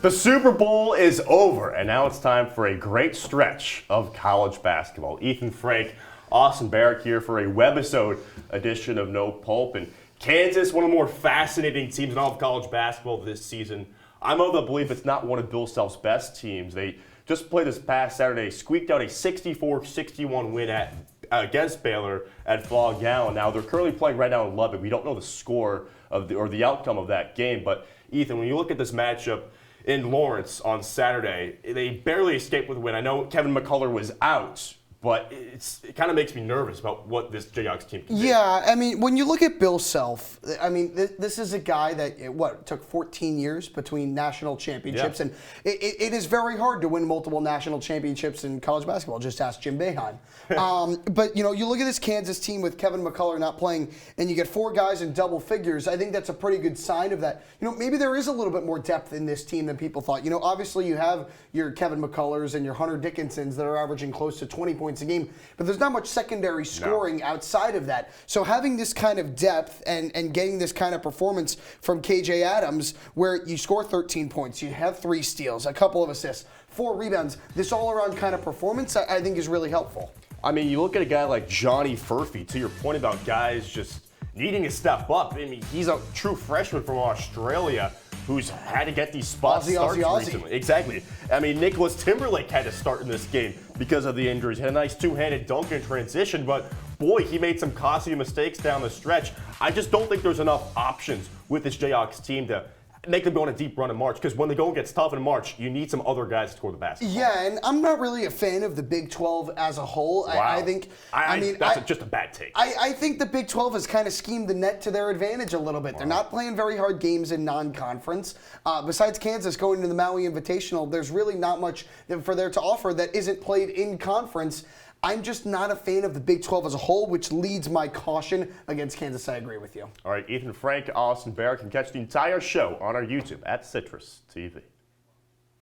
The Super Bowl is over, and now it's time for a great stretch of college basketball. Ethan Frank, Austin Barach here for a Webisode edition of No Pulp. And Kansas, one of the more fascinating teams in all of college basketball this season. I'm of the belief it's not one of Bill Self's best teams. They just played this past Saturday, squeaked out a 64-61 win against Baylor at Fall Gown. Now, they're currently playing right now in Lubbock. We don't know the score of or the outcome of that game. But, Ethan, when you look at this matchup in Lawrence on Saturday, they barely escaped with a win. I know Kevin McCullough was out, but it kind of makes me nervous about what this Jayhawks team can do. Yeah, I mean, when you look at Bill Self, I mean, this is a guy that, took 14 years between national championships, and it is very hard to win multiple national championships in college basketball. Just ask Jim Boeheim. But, you look at this Kansas team with Kevin McCullough not playing, and you get four guys in double figures. I think that's a pretty good sign of that. Maybe there is a little bit more depth in this team than people thought. Obviously you have your Kevin McCullers and your Hunter Dickinsons that are averaging close to 20 points a game, but there's not much secondary scoring outside of that. So having this kind of depth and getting this kind of performance from KJ Adams, where you score 13 points, you have 3 steals, a couple of assists, 4 rebounds, this all-around kind of performance I think is really helpful. I mean, you look at a guy like Johnny Furphy, to your point about guys just needing to step up. I mean, he's a true freshman from Australia who's had to get these spots starts recently. Exactly. I mean, Nicholas Timberlake had to start in this game because of the injuries. He had a nice two-handed dunk in transition, but boy, he made some costly mistakes down the stretch. I just don't think there's enough options with this Jayhawks team to make them go on a deep run in March, because when the going gets tough in March, you need some other guys to score the basketball. Yeah, and I'm not really a fan of the Big 12 as a whole. Wow. I mean, that's just a bad take. I think the Big 12 has kind of schemed the net to their advantage a little bit. Wow. They're not playing very hard games in non-conference. Besides Kansas going to the Maui Invitational, there's really not much for there to offer that isn't played in conference. I'm just not a fan of the Big 12 as a whole, which leads my caution against Kansas. I agree with you. All right, Ethan Frank, Austin Barach can catch the entire show on our YouTube at CitrusTV.